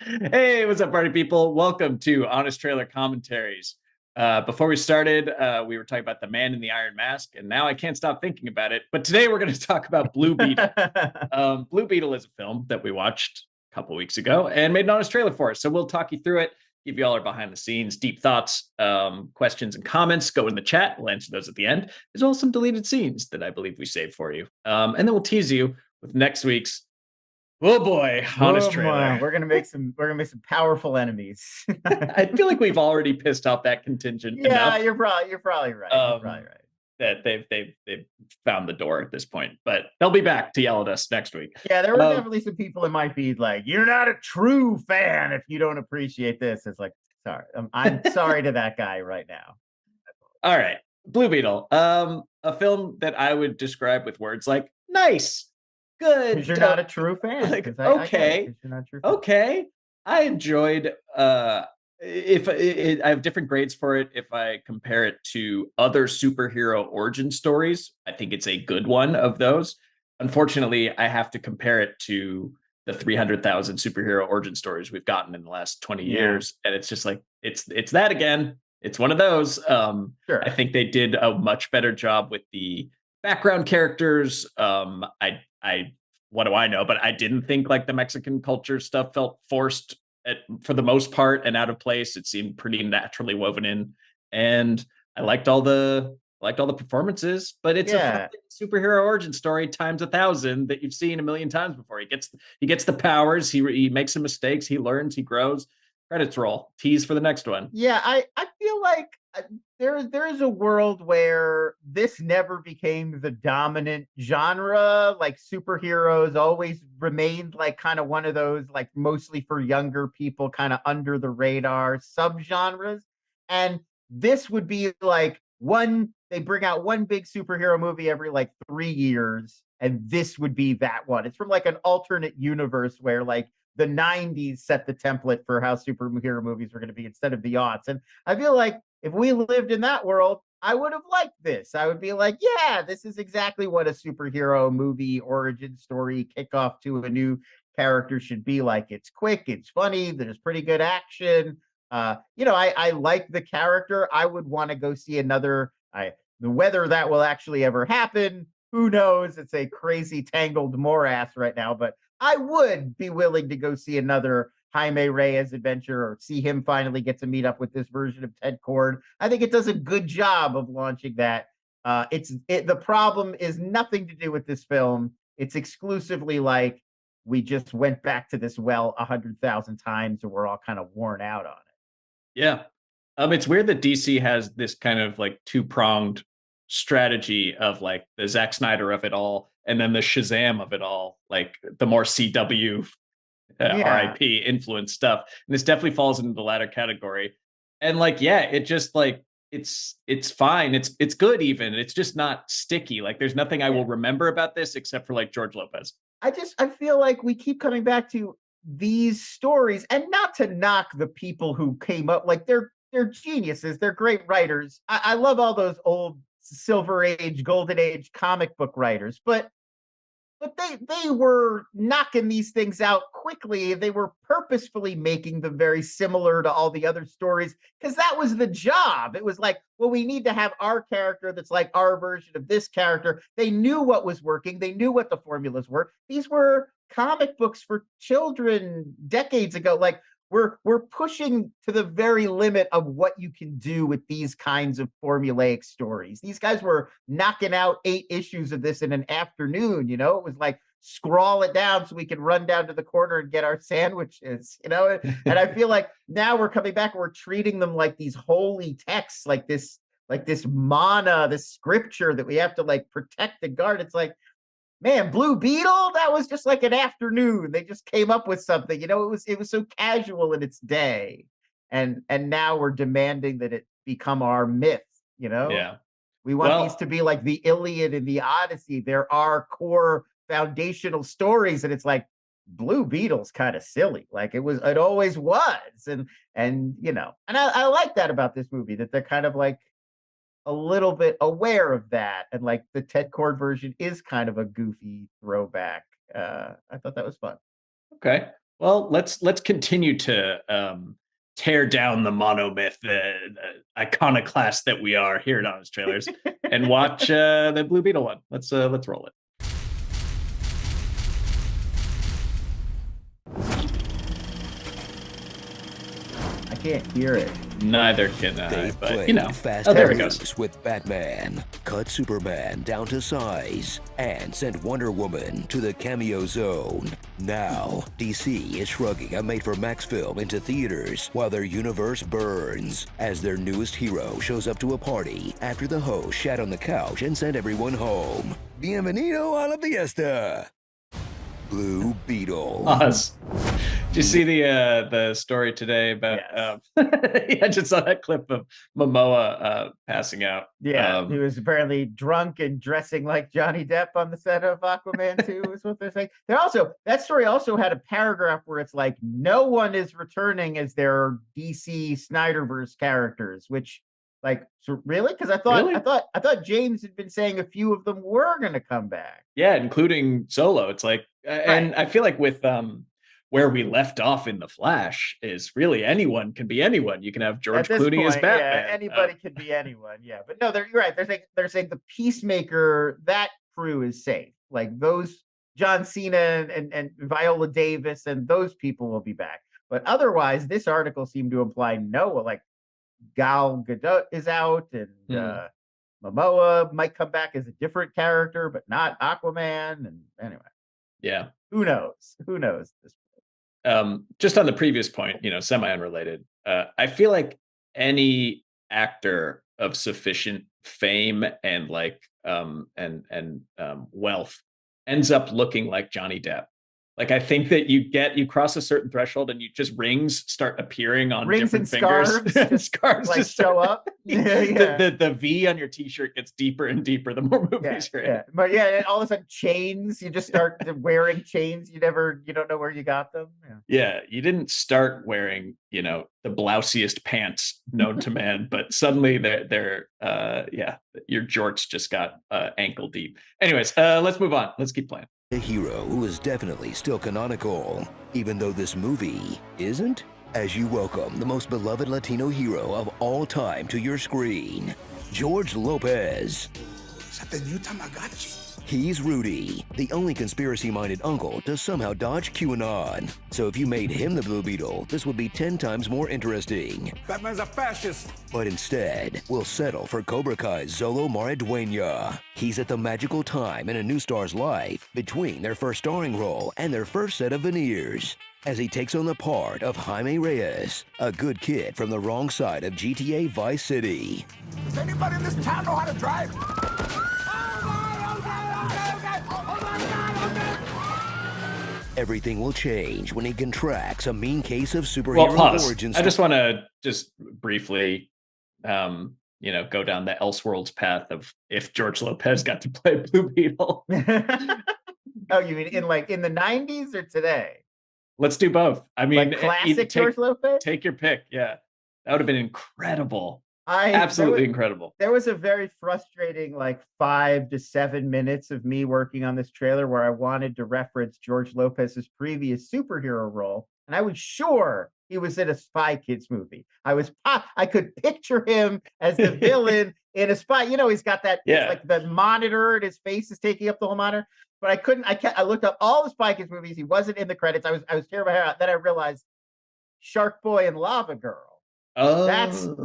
Hey, what's up, party people? Welcome to Honest Trailer Commentaries. Before we started, we were talking about The Man in the Iron Mask, and now I can't stop thinking about it. But today we're going to talk about Blue Beetle. Blue Beetle is a film that we watched a couple weeks ago and made an honest trailer for us. So we'll talk you through it, give you all our behind the scenes, deep thoughts, questions, and comments. Go in the chat. We'll answer those at the end, as well as some deleted scenes that I believe we saved for you. And then we'll tease you with next week's oh boy, honest Oh trailer. my, we're gonna make some powerful enemies. I feel like we've already pissed off that contingent Yeah, enough you're probably right. You're probably um, right. that they've found the door at this point. But they'll be back to yell at us next week. Yeah, there were Um, definitely some people in my feed like, "You're not a true fan if you don't appreciate this." It's like, sorry, I'm sorry to that guy right now. all right, Blue Beetle, a film that I would describe with words like nice, Because good, you're not a true fan. like Because I get it. okay, Because you're not a true fan. okay. I enjoyed. If I have different grades for it, if I compare it to other superhero origin stories, I think it's a good one of those. Unfortunately, I have to compare it to the 300,000 superhero origin stories we've gotten in the last 20 Yeah, years, and it's just like it's that again. It's one of those. I sure. think they did a much better job with the background characters. I what do I know? But I didn't think like the Mexican culture stuff felt forced for the most part and out of place. It seemed pretty naturally woven in, and I liked all the performances. But it's a Yeah, fucking superhero origin story times 1,000 that you've seen a million times before. He gets the powers. He makes some mistakes. He learns. He grows. Credits roll. Tease for the next one. yeah, I feel like there is a world where this never became the dominant genre. Like superheroes always remained like kind of one of those like mostly for younger people, kind of under the radar subgenres. And this would be like they bring out one big superhero movie every like 3 years, and this would be that one. It's from like an alternate universe where like the 90s set the template for how superhero movies were going to be instead of the aughts. And I feel like if we lived in that world, I would have liked this. I would be like, yeah, this is exactly what a superhero movie origin story kickoff to a new character should be like. It's quick, it's funny, there's pretty good action. I like the character. I would want to go see another. Whether that will actually ever happen, who knows? It's a crazy tangled morass right now, but I would be willing to go see another Jaime Reyes adventure or see him finally get to meet up with this version of Ted Cord. I think it does a good job of launching that. The problem is nothing to do with this film. It's exclusively like we just went back to this well 100,000 times and we're all kind of worn out on it. Yeah. It's weird that DC has this kind of like two-pronged strategy of like the Zack Snyder of it all and then the Shazam of it all, like the more CW Yeah, RIP influence stuff. And this definitely falls into the latter category. And like, yeah, it just like it's fine. It's good even. It's just not sticky. Like there's nothing I yeah. will remember about this except for like George Lopez. I feel like we keep coming back to these stories, and not to knock the people who came up, like they're geniuses, they're great writers. I love all those old Silver Age, Golden Age comic book writers, but they were knocking these things out quickly. They were purposefully making them very similar to all the other stories because that was the job. It was like, well, we need to have our character that's like our version of this character. They knew what was working. They knew what the formulas were. These were comic books for children decades ago. Like we're pushing to the very limit of what you can do with these kinds of formulaic stories. These guys were knocking out 8 issues of this in an afternoon. It was like scrawl it down so we can run down to the corner and get our sandwiches. And I feel like now we're coming back and we're treating them like these holy texts, like this mana, this scripture that we have to like protect and guard. It's like, man, Blue Beetle, that was just like an afternoon. They just came up with something. It was so casual in its day. And now we're demanding that it become our myth. Yeah. We want these Well, to be like the Iliad and the Odyssey. There are core foundational stories, and it's like Blue Beetle's kind of silly. Like it always was. And I like that about this movie, that they're kind of like a little bit aware of that, and like the Ted Cord version is kind of a goofy throwback. I thought that was fun. okay. Well, let's continue to tear down the monomyth, the iconoclast that we are here at Honest Trailers, and watch the Blue Beetle one. Let's roll it. I can't hear it. Neither can I, They've but played you know. Fast Oh, there and it goes. Loose with Batman, cut Superman down to size, and sent Wonder Woman to the cameo zone. Now, DC is shrugging a made-for-Max film into theaters while their universe burns, as their newest hero shows up to a party after the host shat on the couch and sent everyone home. Bienvenido a la fiesta! Blue Beetle. Us. Did you see the story today about? Yes. I just saw that clip of Momoa passing out. Yeah, he was apparently drunk and dressing like Johnny Depp on the set of Aquaman 2 is what they're saying. That story also had a paragraph where it's like no one is returning as their DC Snyderverse characters, which like so really? Because Really? I thought James had been saying a few of them were gonna come back. Yeah, including Solo. It's like, and I feel like with where we left off in the Flash is really anyone can be anyone. You can have George Clooney as Batman. Yeah, anybody can be anyone. Yeah, but no, you're right. They're saying the Peacemaker, that crew is safe. Like those John Cena and Viola Davis and those people will be back. But otherwise, this article seemed to imply no. Like Gal Gadot is out, and Momoa might come back as a different character, but not Aquaman. And anyway, yeah, who knows? Who knows? Just on the previous point, semi-unrelated. I feel like any actor of sufficient fame and wealth ends up looking like Johnny Depp. Like I think that you cross a certain threshold and rings start appearing on different fingers. Scarves like just show up. The V on your t-shirt gets deeper and deeper the more movies you're in. Yeah. But yeah, and all of a sudden chains, you just start wearing chains. You don't know where you got them. Yeah, you didn't start wearing, the blousiest pants known to man, but suddenly your jorts just got ankle deep. Anyways, let's move on. Let's keep playing. A hero who is definitely still canonical, even though this movie isn't? As you welcome the most beloved Latino hero of all time to your screen, George Lopez. Is that the new Tamagotchi? He's Rudy, the only conspiracy-minded uncle to somehow dodge QAnon. So if you made him the Blue Beetle, this would be 10 times more interesting. Batman's a fascist. But instead, we'll settle for Cobra Kai's Zolo Maraduena. He's at the magical time in a new star's life between their first starring role and their first set of veneers, as he takes on the part of Jaime Reyes, a good kid from the wrong side of GTA Vice City. Does anybody in this town know how to drive? Everything will change when he contracts a mean case of superhero origins. I just want to briefly, go down the Elseworlds path of if George Lopez got to play Blue Beetle. Oh, you mean in the 90s or today? Let's do both. I mean, like classic George Lopez? Take your pick. Yeah, that would have been incredible. Absolutely incredible. There was a very frustrating 5 to 7 minutes of me working on this trailer where I wanted to reference George Lopez's previous superhero role, and I was sure he was in a Spy Kids movie. I could picture him as the villain in a Spy. He's got that the monitor, and his face is taking up the whole monitor. But I couldn't. I looked up all the Spy Kids movies. He wasn't in the credits. I was terrified. Then I realized Shark Boy and Lava Girl. Oh,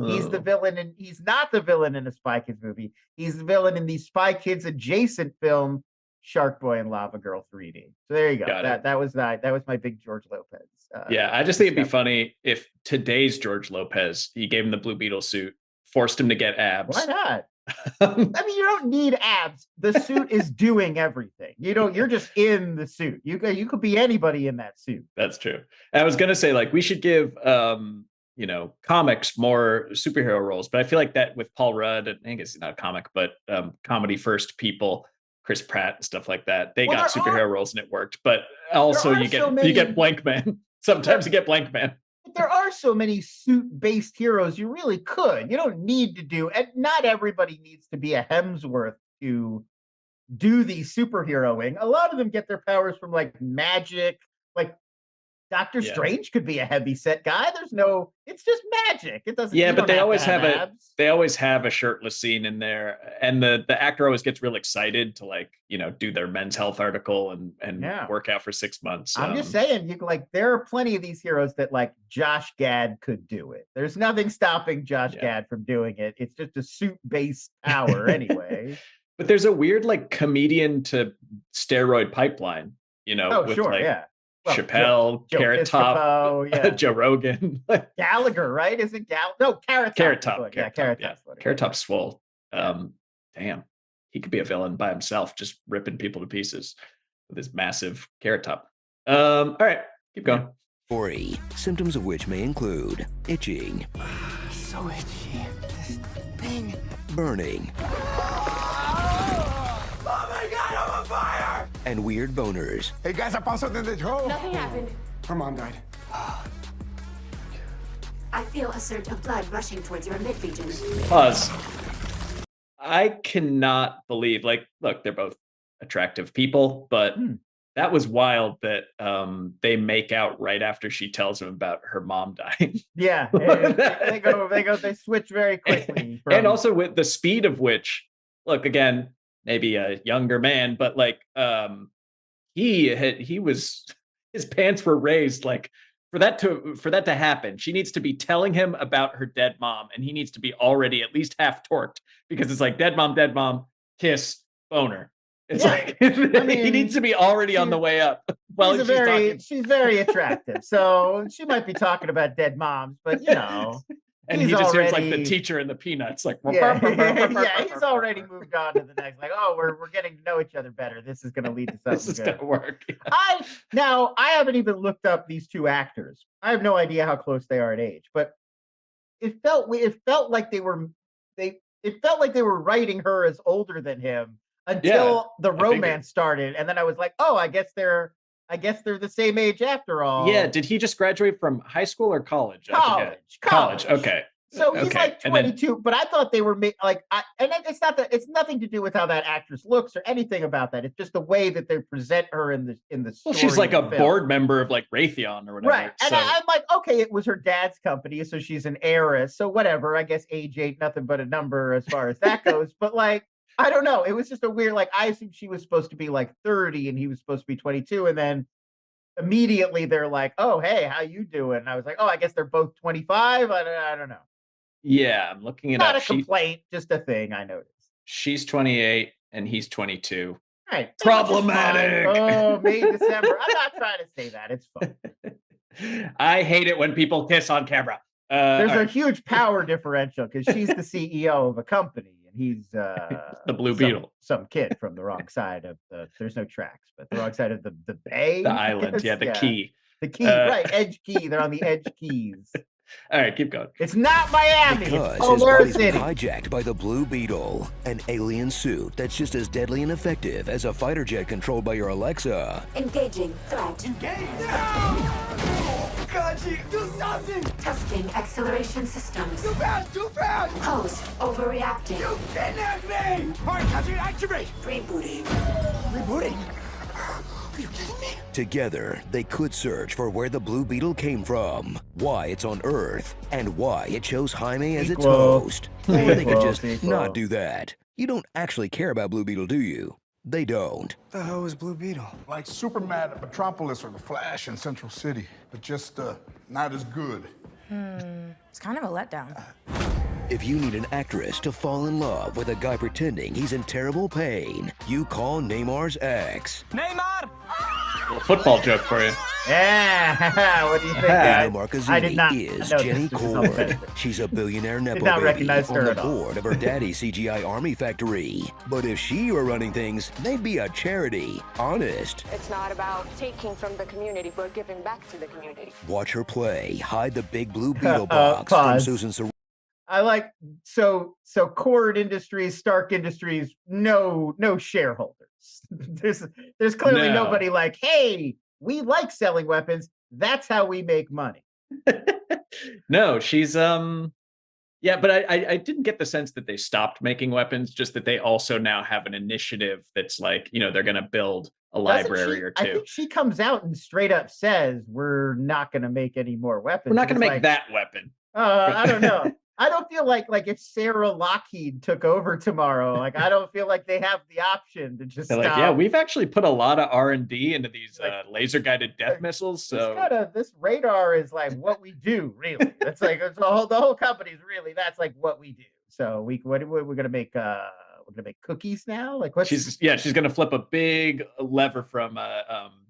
he's the villain, and he's not the villain in a Spy Kids movie. He's the villain in the Spy Kids adjacent film, Shark Boy and Lava Girl 3D. So there you go. That was my big George Lopez. I just think it'd be funny if today's George Lopez, you gave him the Blue Beetle suit, forced him to get abs. Why not? I mean, you don't need abs. The suit is doing everything. You're just in the suit. You could be anybody in that suit. That's true. And I was gonna say we should give comics more superhero roles, but I feel like that with Paul Rudd, and I guess he's not a comic, but comedy first people, Chris Pratt and stuff like that, they got superhero roles and it worked. But also you get Blank Man. Sometimes you get Blank Man. There are so many suit-based heroes you really could. You don't need to do, and not everybody needs to be a Hemsworth to do the superheroing. A lot of them get their powers from magic. Dr. Strange could be a heavy set guy. It's just magic. It doesn't. Yeah, but they always have abs. they always have a shirtless scene in there, and the actor always gets real excited to like do their Men's Health article and work out for 6 months. I'm just saying, there are plenty of these heroes that like Josh Gad could do it. There's nothing stopping Josh Gad from doing it. It's just a suit-based power anyway. But there's a weird like comedian to steroid pipeline, with sure, like Well, Chappelle, Carrot Top, Joe Rogan, Gallagher, right? Isn't No, Carrot Top. Carrot Top. Carrot Top's swole. Damn, he could be a villain by himself, just ripping people to pieces with his massive Carrot Top. All right, keep going. 3, symptoms of which may include itching, So itchy. This thing. burning, Oh my God, I'm on fire! and weird boners. Hey guys, I found something in the drawer. Nothing happened. Her mom died. I feel a surge of blood rushing towards your mid-region. Pause. I cannot believe, look, they're both attractive people, but that was wild that they make out right after she tells him about her mom dying. Yeah, they switch very quickly. And also with the speed of which, look, again, maybe a younger man, but like his pants were raised like for that to happen. She needs to be telling him about her dead mom, and he needs to be already at least half torqued, because it's like dead mom, kiss, boner. It's like he needs to be already on the way up. Well, she's very attractive, so she might be talking about dead moms, but and he just hears like the teacher and the Peanuts, like he's already moved on to the next. Like, we're getting to know each other better. This is going to lead to something. This is going to work. I haven't even looked up these two actors. I have no idea how close they are in age, but it felt like they were writing her as older than him until the romance started, and then I was like, I guess they're the same age after all. Yeah. Did he just graduate from high school or college? College. Okay. So he's like 22, but I thought they were it's nothing to do with how that actress looks or anything about that. It's just the way that they present her in the story. Well, she's like a board member of like Raytheon or whatever. Right. And I'm like, okay, it was her dad's company, so she's an heiress. So whatever. I guess age ain't nothing but a number as far as that goes. But like, I don't know. It was just a weird, like, I assumed she was supposed to be like 30 and he was supposed to be 22. And then immediately they're like, oh, hey, how you doing? And I was like, I guess they're both 25. I don't know. Yeah, I'm looking it up. Not a complaint, just a thing I noticed. She's 28 and he's 22. Right. Problematic. May, December. I'm not trying to say that. It's fun. I hate it when people kiss on camera. There's a huge power differential because she's the CEO of a company. He's the Blue Beetle, some kid from the wrong side of there's no tracks, but the wrong side of the bay, the island. Yeah, the key, right? Edge key. They're on the edge keys. All right, keep going. It's not Miami. Because it's his body's City. been hijacked by the Blue Beetle, an alien suit that's just as deadly and effective as a fighter jet controlled by your Alexa. Engaging threat. Engage now! Kaji, do something! Testing acceleration systems. Too fast! Host overreacting. You kidnapped me! All right, Kaji, activate! Rebooting. Rebooting? Are you kidding me? Together, they could search for where the Blue Beetle came from, why it's on Earth, and why it chose Jaime as its host. Or they could just not do that. You don't actually care about Blue Beetle, do you? They don't. What the hell is Blue Beetle? Like Superman at Metropolis or the Flash in Central City, but just not as good. It's kind of a letdown. If you need an actress to fall in love with a guy pretending he's in terrible pain, you call Neymar's ex. Neymar! A little football joke for you. Yeah, what do you think, guys? I did not is Jenny Cord. She's a billionaire nepo baby on the board of her daddy's CGI army factory. But if she were running things, they'd be a charity. Honest. It's not about taking from the community, but giving back to the community. Watch her play Hide the Big Blue Beetle Box from Susan Sarandon. I like so Cord Industries, Stark Industries, no shareholders. There's clearly nobody like, hey, we like selling weapons. That's how we make money. No, she's Yeah, but I didn't get the sense that they stopped making weapons, just that they also now have an initiative that's like, they're going to build a library or two. I think she comes out and straight up says, we're not going to make any more weapons. We're not going to make that weapon. I don't know. I don't feel like if Sarah Lockheed took over tomorrow, like I don't feel like they have the option to just They're stop. like, yeah, we've actually put a lot of R&D into these laser guided death missiles. So this radar is like what we do, really. That's like the whole company is really that's like what we do. So we're gonna make we're gonna make cookies now. Like what? She's gonna flip a big lever from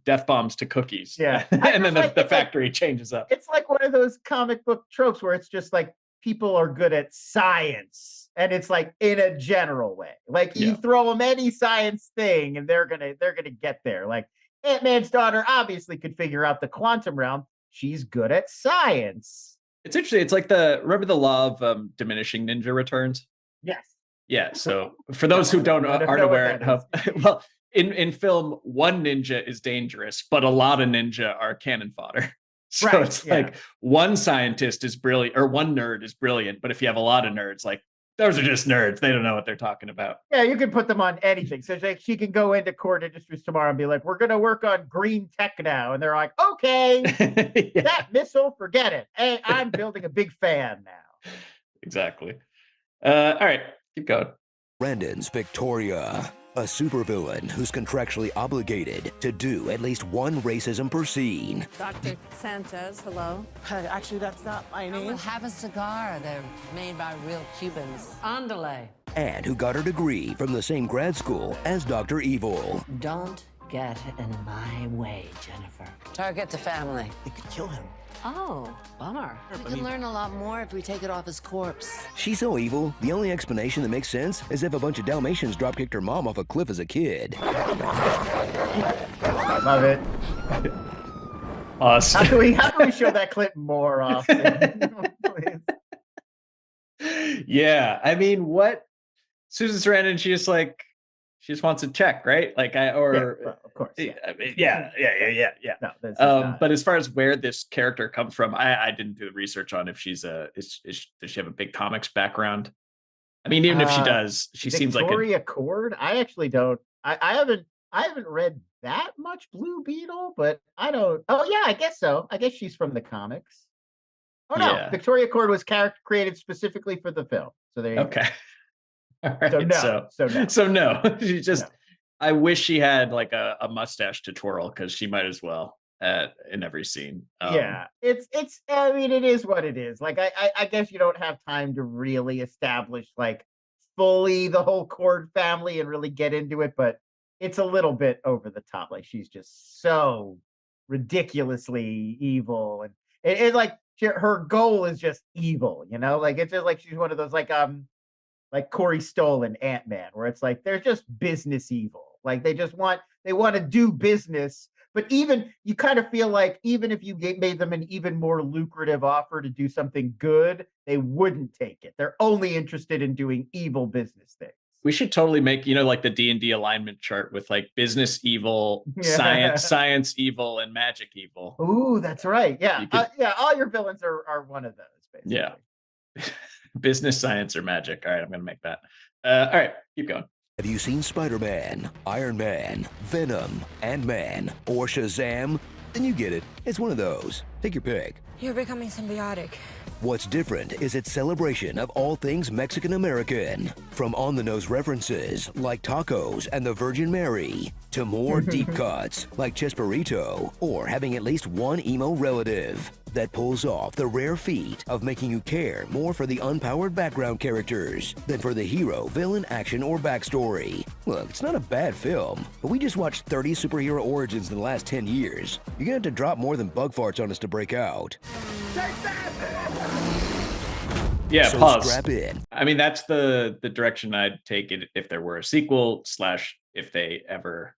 death bombs to cookies. Yeah, and then the factory changes up. It's like one of those comic book tropes where it's just like people are good at science, and it's like in a general way. Like you throw them any science thing, and they're gonna get there. Like Ant-Man's daughter obviously could figure out the quantum realm. She's good at science. It's interesting. It's like remember the law of diminishing ninja returns? Yes. Yeah. So for those who aren't aware, well, in film, one ninja is dangerous, but a lot of ninja are cannon fodder. So it's like one scientist is brilliant, or one nerd is brilliant, but if you have a lot of nerds, like those are just nerds. They don't know what they're talking about. Yeah, you can put them on anything. So like she can go into Cord Industries tomorrow and be like, we're going to work on green tech now. And they're like, okay, that missile, forget it. Hey, I'm building a big fan now. Exactly. All right, keep going. Brandon's Victoria, a supervillain who's contractually obligated to do at least one racism per scene. Dr. Sanchez, hello. Actually, that's not my name. Well, have a cigar. They're made by real Cubans. Andale. And who got her degree from the same grad school as Dr. Evil. Don't get in my way, Jennifer. Target the family. We could kill him. Oh, bummer. We can learn a lot more if we take it off his corpse. She's so evil, the only explanation that makes sense is if a bunch of Dalmatians drop-kicked her mom off a cliff as a kid. Love it. Awesome. How can we show that clip more often? Please. Yeah, I mean, what Susan Sarandon, she just wants a check, right? Like of course. Yeah. No, but as far as where this character comes from, I didn't do the research on if she's does she have a big comics background? I mean, even if she does, she seems like Victoria Cord. I actually don't. I haven't read that much Blue Beetle, but I don't. Oh yeah, I guess so. I guess she's from the comics. Oh no, Yeah. Victoria Cord was created specifically for the film. So there you go. All right, so no. She just I wish she had like a mustache to twirl, because she might as well in every scene. It's I mean, it is what it is. Like I guess you don't have time to really establish like fully the whole Cord family and really get into it, but it's a little bit over the top. Like she's just so ridiculously evil, and it like her goal is just evil, like it's just like she's one of those like Corey Stoll and Ant-Man, where it's like they're just business evil. Like they want to do business, but even you kind of feel like even if you made them an even more lucrative offer to do something good, they wouldn't take it. They're only interested in doing evil business things. We should totally make, like the D&D alignment chart with like business evil, science evil, and magic evil. Ooh, that's right. Yeah. All your villains are one of those, basically. Yeah. Business, science, or magic. All right, I'm going to make that. All right, keep going. Have you seen Spider-Man, Iron Man, Venom, Ant-Man, or Shazam? Then you get it. It's one of those. Take your pick. You're becoming symbiotic. What's different is its celebration of all things Mexican-American. From on-the-nose references like tacos and the Virgin Mary, to more deep cuts like Chespirito, or having at least one emo relative that pulls off the rare feat of making you care more for the unpowered background characters than for the hero, villain, action, or backstory. Look, it's not a bad film, but we just watched 30 superhero origins in the last 10 years. You're gonna have to drop more than bug farts on us to break out. Yeah, so pause. Strap in. I mean, that's the direction I'd take it if there were a sequel / if they ever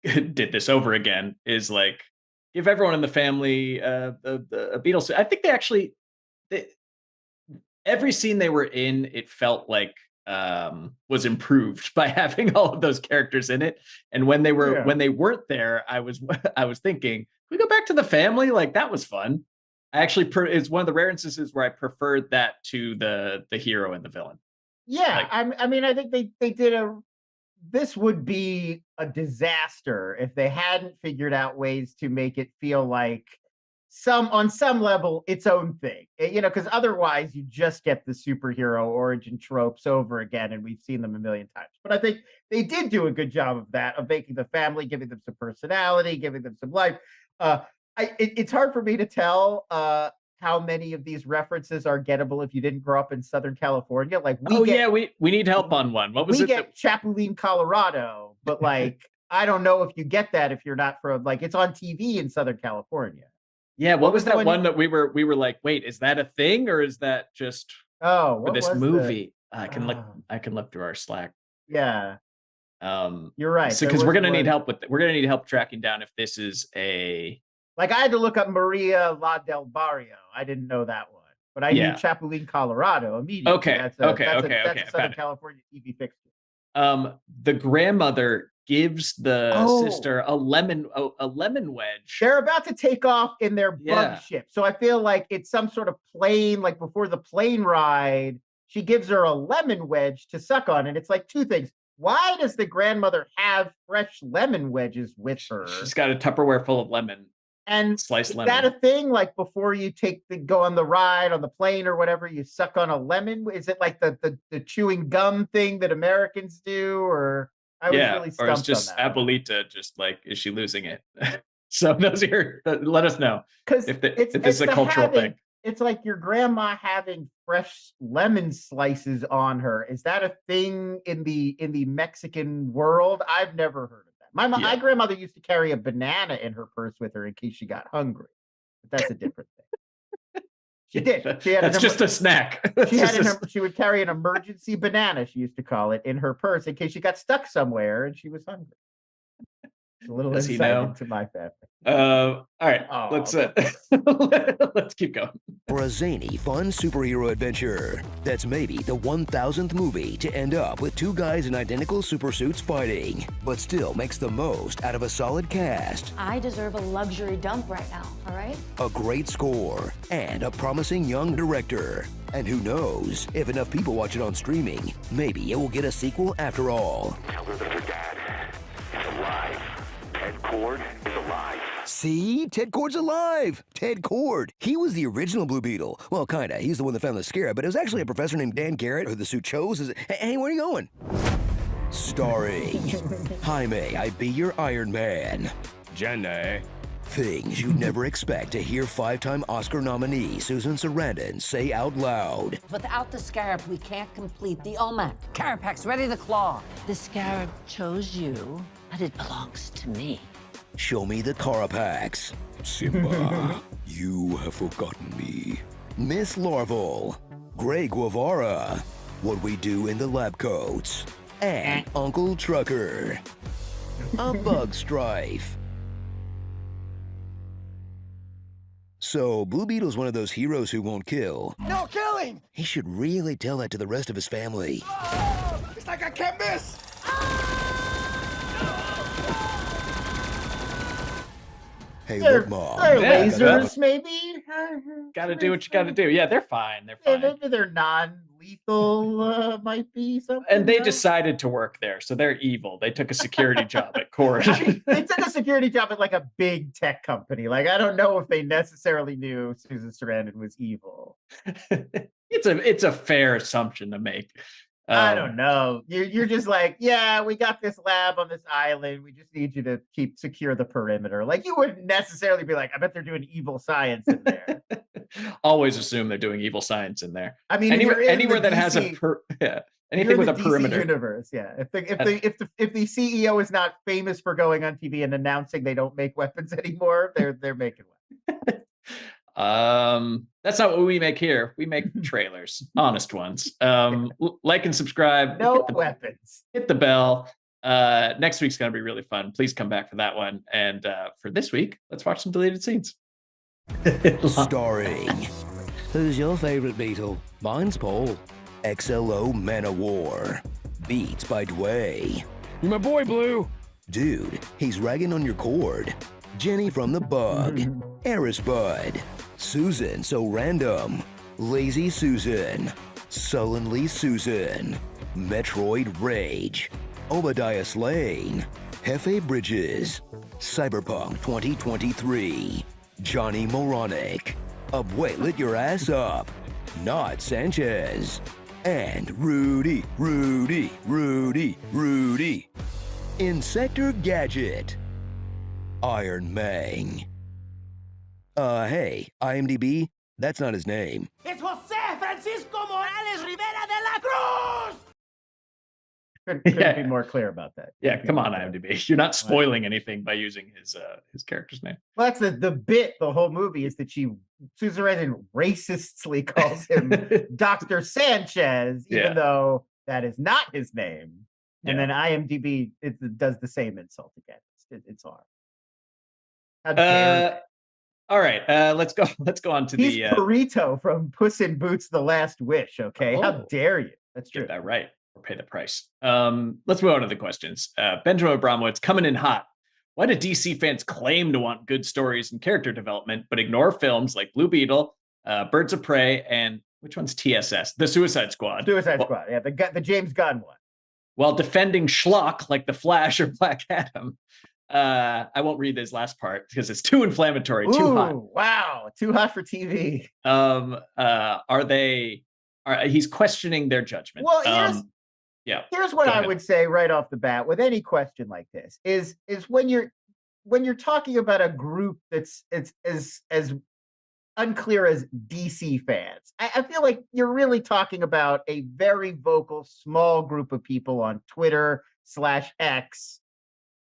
did this over again, is like give everyone in the family a Beetle suit. I think every scene they were in, it felt like was improved by having all of those characters in it. And when they weren't there, I was thinking, can we go back to the family? Like that was fun. actually it's one of the rare instances where I preferred that to the hero and the villain. Yeah, I mean, I think they did this would be a disaster if they hadn't figured out ways to make it feel like on some level its own thing, because otherwise you just get the superhero origin tropes over again, and we've seen them a million times. But I think they did do a good job of that, of making the family, giving them some personality, giving them some life. It's hard for me to tell how many of these references are gettable if you didn't grow up in Southern California. Like we need help on one. What was it? We get Chapulín, Colorado, but like I don't know if you get that if you're not from, like, it's on TV in Southern California. Yeah, what was that one that we were like, wait, is that a thing or is that just for this movie? I can look through our Slack. Yeah. You're right. So because we're gonna need help tracking down if this is a, like, I had to look up Maria La del Barrio. I didn't know that one, but I knew Chapulín, Colorado immediately. Okay. That's a Southern California TV fixture. The grandmother gives the sister a lemon wedge. They're about to take off in their bug ship. So I feel like it's some sort of plane, like before the plane ride, she gives her a lemon wedge to suck on. And it's like two things. Why does the grandmother have fresh lemon wedges with her? She's got a Tupperware full of lemon. And sliced is lemon. That a thing? Like before you go on the ride on the plane or whatever, you suck on a lemon? Is it like the chewing gum thing that Americans do? Or I was really stumped or it's just on that. Abuelita, just like, is she losing it? So those are let us know if this is a cultural thing. It's like your grandma having fresh lemon slices on her. Is that a thing in the Mexican world? I've never heard of that. My grandmother used to carry a banana in her purse with her in case she got hungry. But that's a different thing. She did. That's just a snack. She would carry an emergency banana, she used to call it, in her purse in case she got stuck somewhere and she was hungry. It's a little insight into my family. All right, let's keep going. For a zany, fun superhero adventure that's maybe the 1000th movie to end up with two guys in identical supersuits fighting, but still makes the most out of a solid cast. I deserve a luxury dump right now, all right? A great score, and a promising young director. And who knows, if enough people watch it on streaming, maybe it will get a sequel after all. Tell her that her dad is alive. Ted Cord is alive. See? Ted Cord's alive! Ted Cord. He was the original Blue Beetle. Well, kinda. He's the one that found the scarab, but it was actually a professor named Dan Garrett who the suit chose. Hey, where are you going? Starring Jaime, I Be Your Iron Man. Jenny. Things you'd never expect to hear 5-time Oscar nominee Susan Sarandon say out loud. Without the scarab, we can't complete the OMAC. Carapax, ready to claw. The scarab chose you, but it belongs to me. Show me the Carapax. Simba, you have forgotten me. Miss Larval, Grey Guevara, What We Do in the Lab Coats, and Uncle Trucker. A bug strife. So, Blue Beetle's one of those heroes who won't kill. No killing! He should really tell that to the rest of his family. Oh, it's like I can't miss! Hey, look, Mom. They're lasers, maybe? Gotta do what you gotta do. Yeah, they're fine. They're fine. Maybe they're non-lethal, might be something. And they decided to work there, so they're evil. They took a security job at Cord. They took a security job at like a big tech company. Like, I don't know if they necessarily knew Susan Sarandon was evil. It's a fair assumption to make. I don't know. You're just like, yeah, we got this lab on this island. We just need you to secure the perimeter. Like, you wouldn't necessarily be like, I bet they're doing evil science in there. Always assume they're doing evil science in there. I mean, anywhere that has anything with a perimeter universe. Yeah. If the CEO is not famous for going on TV and announcing they don't make weapons anymore, they're making weapons. That's not what we make here. We make trailers, honest ones. Like and subscribe. No weapons. Hit the bell. Next week's gonna be really fun. Please come back for that one. And for this week, let's watch some deleted scenes. Starring. Who's your favorite Beetle? Mine's Paul. XLO Man-O-War. Beats by Dway. You're my boy, Blue. Dude, he's ragging on your cord. Jenny from the Bug, Eris Bud, Susan So Random, Lazy Susan, Sullenly Susan, Metroid Rage, Obadiah Slane, Hefe Bridges, Cyberpunk 2023, Johnny Moronic, Abuelit Your Ass Up, Not Sanchez, and Rudy. Insector Gadget, Iron Mang. Hey, IMDb, that's not his name. It's Jose Francisco Morales Rivera de la Cruz! Couldn't be more clear about that. Yeah, come on, IMDb. You're not spoiling anything by using his character's name. Well, that's the bit. The whole movie is that Susan Sarandon racistly calls him Dr. Sanchez, even though that is not his name. And then IMDb does the same insult again. It's hard. How dare all right, let's go on to He's Burrito from Puss in Boots: The Last Wish. Okay, how dare you? That's true. Get that right or pay the price. Let's move on to the questions. Benjamin Abramowitz coming in hot. Why do DC fans claim to want good stories and character development, but ignore films like Blue Beetle, Birds of Prey, and which one's TSS? The Suicide Squad. Squad, yeah, the James Gunn one. While defending schlock like The Flash or Black Adam. I won't read this last part because it's too inflammatory, too hot. Wow, too hot for TV. He's questioning their judgment. Well, here's what I would say right off the bat with any question like this is when you're talking about a group that's as unclear as DC fans, I feel like you're really talking about a very vocal small group of people on Twitter/X,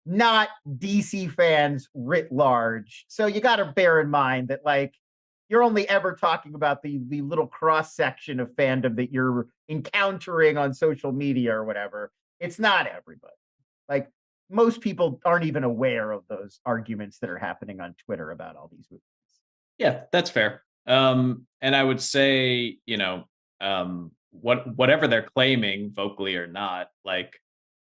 not DC fans writ large. So you got to bear in mind that, like, you're only ever talking about the little cross section of fandom that you're encountering on social media or whatever. It's not everybody. Like, most people aren't even aware of those arguments that are happening on Twitter about all these movies. Yeah, that's fair. And I would say, whatever they're claiming, vocally or not, like,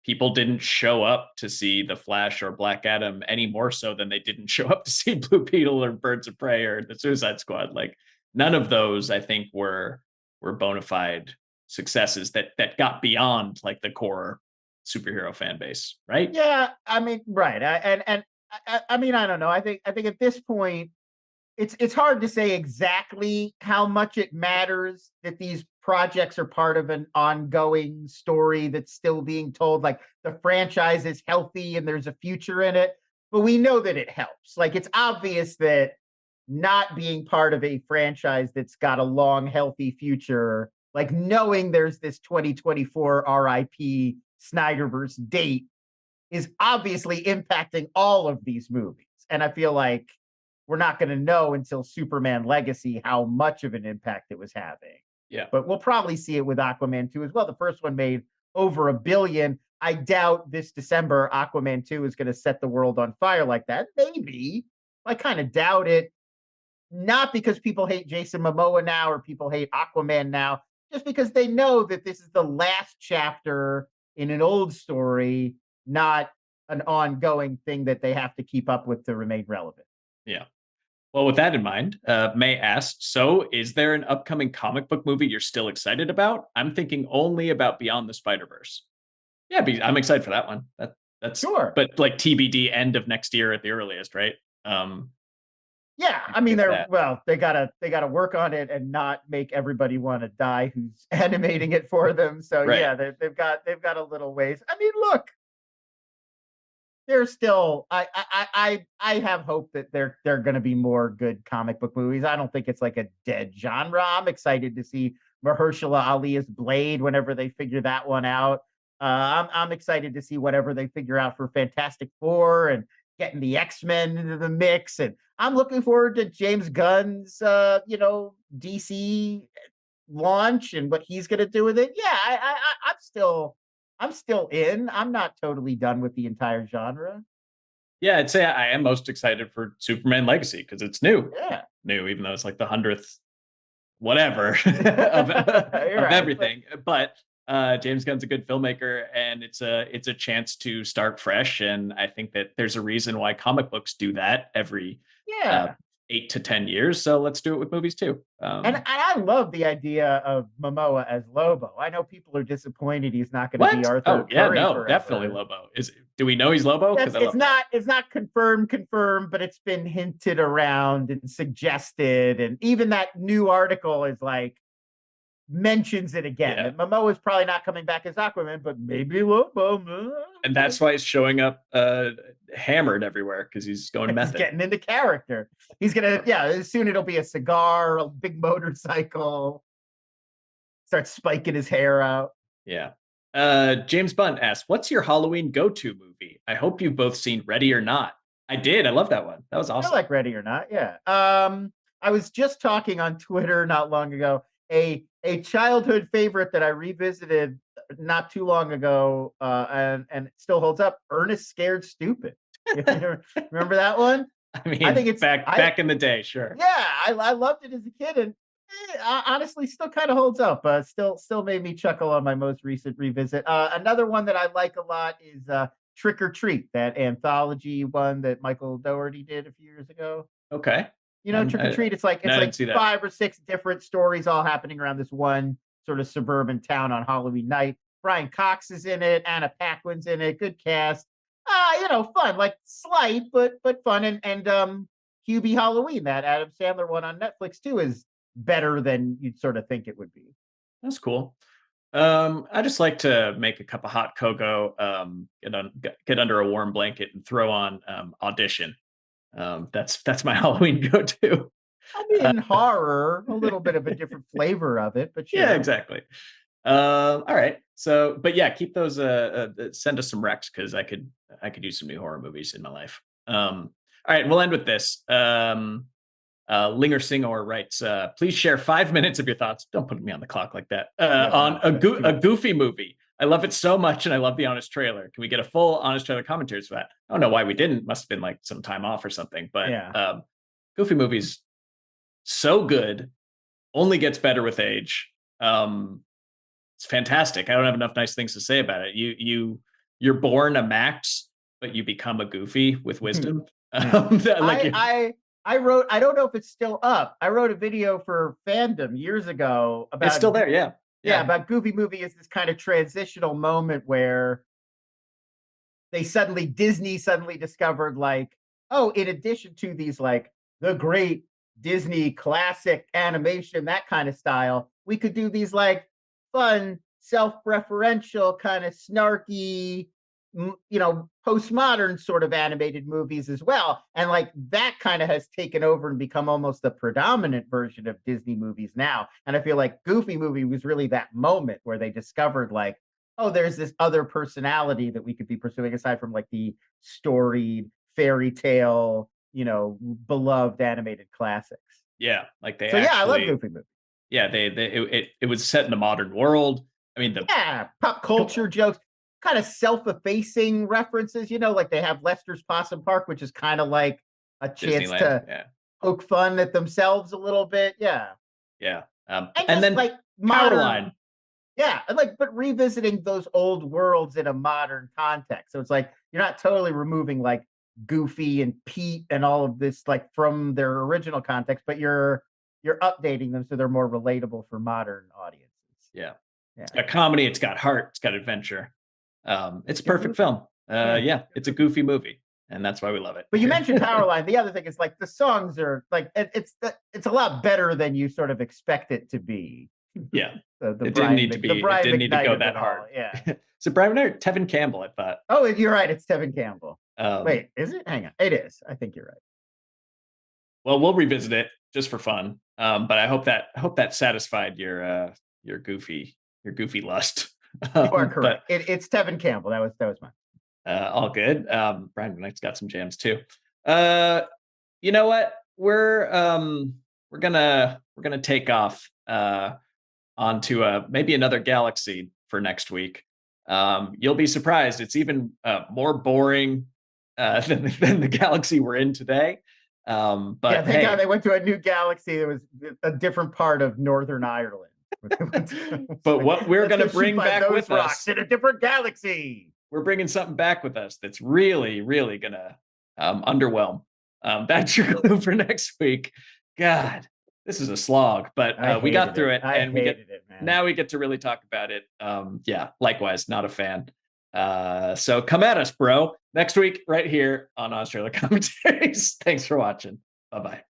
people didn't show up to see The Flash or Black Adam any more so than they didn't show up to see Blue Beetle or Birds of Prey or the Suicide Squad. Like, none of those, I think, were bona fide successes that got beyond like the core superhero fan base, right? Yeah, I mean, right. I mean, I don't know. I think at this point, it's hard to say exactly how much it matters that these projects are part of an ongoing story that's still being told. Like, the franchise is healthy and there's a future in it, but we know that it helps. Like, it's obvious that not being part of a franchise that's got a long, healthy future, like knowing there's this 2024 RIP Snyderverse date, is obviously impacting all of these movies. And I feel like we're not going to know until Superman Legacy how much of an impact it was having. Yeah. But we'll probably see it with Aquaman 2 as well. The first one made over $1 billion. I doubt this December Aquaman 2 is going to set the world on fire like that. Maybe. I kind of doubt it. Not because people hate Jason Momoa now or people hate Aquaman now, just because they know that this is the last chapter in an old story, not an ongoing thing that they have to keep up with to remain relevant. Yeah. Well, with that in mind, May asked, so is there an upcoming comic book movie you're still excited about? I'm thinking only about Beyond the Spider-Verse. Yeah, I'm excited for that one. That's sure. But like TBD end of next year at the earliest, right? Yeah, I mean, they gotta work on it and not make everybody want to die who's animating it for them. So right. Yeah, they've got a little ways. I mean, look, there's still I have hope that there are going to be more good comic book movies. I don't think it's like a dead genre. I'm excited to see Mahershala Ali's Blade whenever they figure that one out. I'm excited to see whatever they figure out for Fantastic Four and getting the X-Men into the mix. And I'm looking forward to James Gunn's DC launch and what he's going to do with it. Yeah, I'm still in. I'm not totally done with the entire genre. Yeah, I'd say I am most excited for Superman Legacy because it's new. Yeah. New, even though it's like the 100th whatever of everything. But James Gunn's a good filmmaker, and it's a chance to start fresh. And I think that there's a reason why comic books do that every Yeah. 8 to 10 years. So let's do it with movies too. And I love the idea of Momoa as Lobo. I know people are disappointed he's not going to be Arthur. Oh yeah, Curry no, forever. definitely Lobo. Do we know he's Lobo? It's not confirmed, but it's been hinted around and suggested, and even that new article is like mentions it again. Yeah. That Momoa is probably not coming back as Aquaman, but maybe Lobo. And that's why he's showing up hammered everywhere, because he's going method. He's getting into character. He's gonna, soon it'll be a cigar, a big motorcycle, start spiking his hair out. Yeah. James Bunt asks, what's your Halloween go-to movie? I hope you've both seen Ready or Not. I did. I love that one. That was awesome. I like Ready or Not, yeah. I was just talking on Twitter not long ago, a childhood favorite that I revisited not too long ago, and it still holds up. Ernest Scared Stupid. Remember that one? I mean, I think it's back in the day, sure. Yeah, I loved it as a kid, and honestly, still kind of holds up. Still made me chuckle on my most recent revisit. Another one that I like a lot is Trick or Treat, that anthology one that Michael Dougherty did a few years ago. Okay. You know, Trick or Treat, it's like 5 or 6 different stories all happening around this one sort of suburban town on Halloween night. Brian Cox is in it, Anna Paquin's in it, good cast. Fun, like slight but fun. And Hubie Halloween, that Adam Sandler one on Netflix too, is better than you'd sort of think it would be. That's cool. I just like to make a cup of hot cocoa, get under a warm blanket, and throw on Audition. That's my Halloween go-to. I mean, horror, a little bit of a different flavor of it, but yeah, exactly. All right. So, but yeah, keep those. Send us some recs, because I could use some new horror movies in my life. All right, we'll end with this. Linger Singor writes, please share 5 minutes of your thoughts. Don't put me on the clock like that. On a Goofy movie. I love it so much, and I love the Honest trailer. Can we get a full Honest trailer commentaries for that? I don't know why we didn't. Must have been like some time off or something. But Goofy movies, so good. Only gets better with age. It's fantastic. I don't have enough nice things to say about it. You're born a Max, but you become a Goofy with wisdom. I wrote, I don't know if it's still up. I wrote a video for Fandom years ago about it's still there, yeah. About Goofy movie is this kind of transitional moment where Disney suddenly discovered, like, oh, in addition to these like the great Disney classic animation, that kind of style, we could do these like fun, self-referential, kind of snarky, postmodern sort of animated movies as well. And like that kind of has taken over and become almost the predominant version of Disney movies now. And I feel like Goofy movie was really that moment where they discovered, like, oh, there's this other personality that we could be pursuing aside from like the storied fairy tale, beloved animated classics. Yeah, like they. So I love Goofy movie. Yeah, it was set in a modern world. I mean, pop culture jokes, kind of self-effacing references. Like they have Lester's Possum Park, which is kind of like a chance to poke fun at themselves a little bit. Yeah. And then like modern. Yeah, but revisiting those old worlds in a modern context. So it's like you're not totally removing like Goofy and Pete and all of this like from their original context, but you're updating them so they're more relatable for modern audiences. Yeah. It's got comedy, it's got heart, it's got adventure. It's a perfect film. It's a Goofy movie, and that's why we love it. But you mentioned Powerline. The other thing is like the songs are like it's a lot better than you sort of expect it to be. Yeah, it didn't need to be. It didn't need to go that hard. Yeah. So Brian or Tevin Campbell, I thought. Oh, you're right. It's Tevin Campbell. Wait, is it? Hang on. It is. I think you're right. Well, we'll revisit it just for fun. But I hope that satisfied your Goofy lust. You are correct. It's Tevin Campbell. That was mine. All good. Brian McKnight's got some jams too. You know what? We're gonna take off onto maybe another galaxy for next week. You'll be surprised. It's even more boring than the galaxy we're in today. But thank God they went to a new galaxy that was a different part of Northern Ireland. But what we're going to bring back with us in a different galaxy. We're bringing something back with us that's really, really going to underwhelm. That's your clue for next week. God, this is a slog, but we got through it, and now we get to really talk about it. Yeah, likewise, not a fan. So come at us, bro. Next week, right here on Honest Trailer Commentaries. Thanks for watching. Bye-bye.